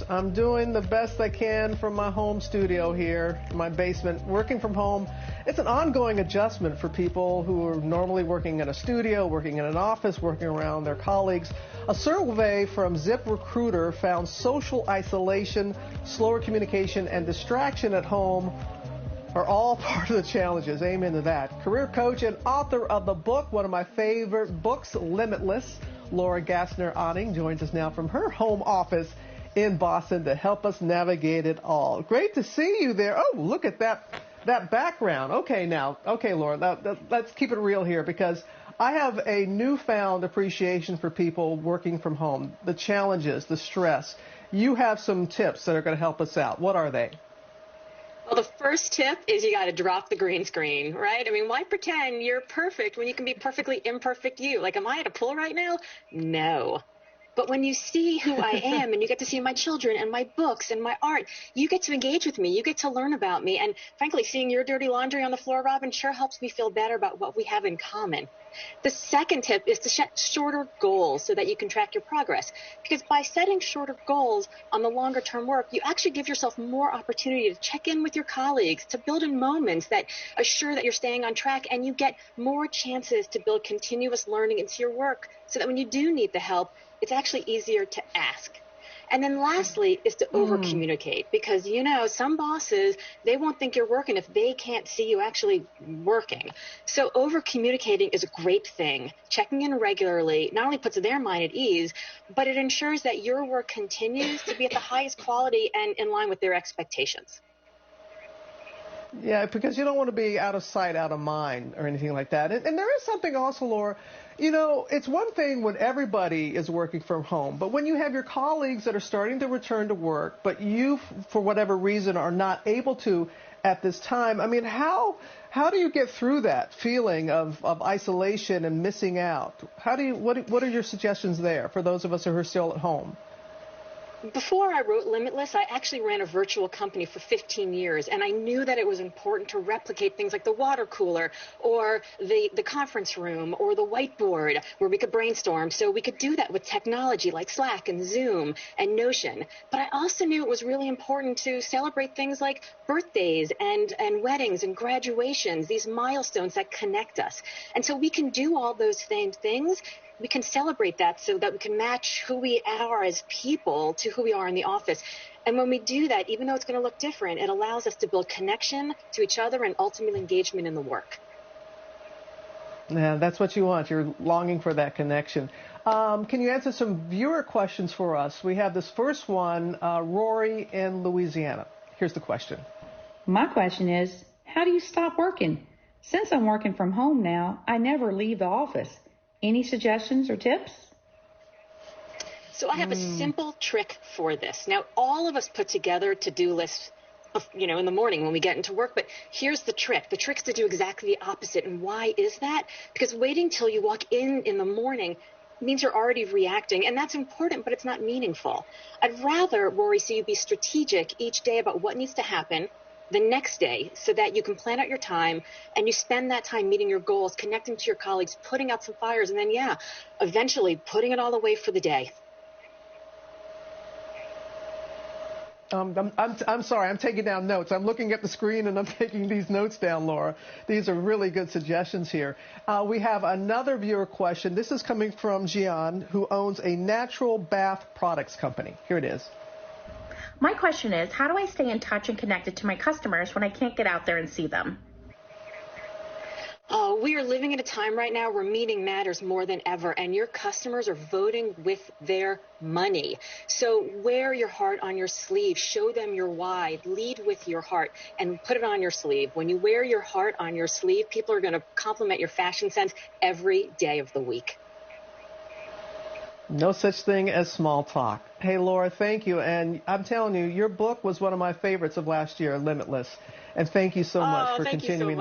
I'm doing the best I can from my home studio here, my basement, working from home. It's an ongoing adjustment for people who are normally working in a studio, working in an office, working around their colleagues. A survey from ZipRecruiter found social isolation, slower communication, and distraction at home are all part of the challenges. Amen to that. Career coach and author of the book, one of my favorite books, Limitless, Laura Gassner Otting, joins us now from her home office in Boston to help us navigate it all. Great to see you there. Oh, look at that background. Okay, Laura, let's keep it real here, because I have a newfound appreciation for people working from home, the challenges, the stress. You have some tips that are going to help us out. What are they? Well, the first tip is you got to drop the green screen, right? I mean, why pretend you're perfect when you can be perfectly imperfect you? Like, am I at a pool right now? No. But when you see who I am and you get to see my children and my books and my art, you get to engage with me. You get to learn about me. And frankly, seeing your dirty laundry on the floor, Robin, sure helps me feel better about what we have in common. The second tip is to set shorter goals so that you can track your progress. Because by setting shorter goals on the longer term work, you actually give yourself more opportunity to check in with your colleagues, to build in moments that assure that you're staying on track, and you get more chances to build continuous learning into your work so that when you do need the help, it's actually easier to ask. And then lastly is to over-communicate, because, you know, some bosses, they won't think you're working if they can't see you actually working. So over-communicating is a great thing. Checking in regularly not only puts their mind at ease, but it ensures that your work continues to be at the highest quality and in line with their expectations. Yeah, because you don't want to be out of sight, out of mind, or anything like that. And there is something also, Laura, you know, it's one thing when everybody is working from home, but when you have your colleagues that are starting to return to work, but you, for whatever reason, are not able to at this time, I mean, how do you get through that feeling of isolation and missing out? What are your suggestions there for those of us who are still at home? Before I wrote Limitless, I actually ran a virtual company for 15 years, and I knew that it was important to replicate things like the water cooler or the conference room or the whiteboard where we could brainstorm. So we could do that with technology like Slack and Zoom and Notion. But I also knew it was really important to celebrate things like birthdays and weddings and graduations, these milestones that connect us. And so we can do all those same things. We can celebrate that so that we can match who we are as people to who we are in the office. And when we do that, even though it's going to look different, it allows us to build connection to each other and ultimately engagement in the work. Yeah, that's what you want. You're longing for that connection. Can you answer some viewer questions for us? We have this first one, Rory in Louisiana. Here's the question. My question is, how do you stop working? Since I'm working from home now, I never leave the office. Any suggestions or tips? So I have a simple trick for this. Now, all of us put together to-do lists, you know, in the morning when we get into work, but here's the trick. The trick's to do exactly the opposite. And why is that? Because waiting till you walk in the morning means you're already reacting, and that's important, but it's not meaningful. I'd rather, Rory, see you be strategic each day about what needs to happen the next day so that you can plan out your time and you spend that time meeting your goals, connecting to your colleagues, putting out some fires, and then, eventually putting it all away for the day. I'm sorry, I'm taking down notes. I'm looking at the screen and I'm taking these notes down, Laura. These are really good suggestions here. We have another viewer question. This is coming from Gian, who owns a natural bath products company. Here it is. My question is, how do I stay in touch and connected to my customers when I can't get out there and see them? We are living in a time right now where meeting matters more than ever, and your customers are voting with their money. So wear your heart on your sleeve, show them your why, lead with your heart, and put it on your sleeve. When you wear your heart on your sleeve, people are going to compliment your fashion sense every day of the week. No such thing as small talk. Hey, Laura, thank you. And I'm telling you, your book was one of my favorites of last year, Limitless. And thank you so much for continuing.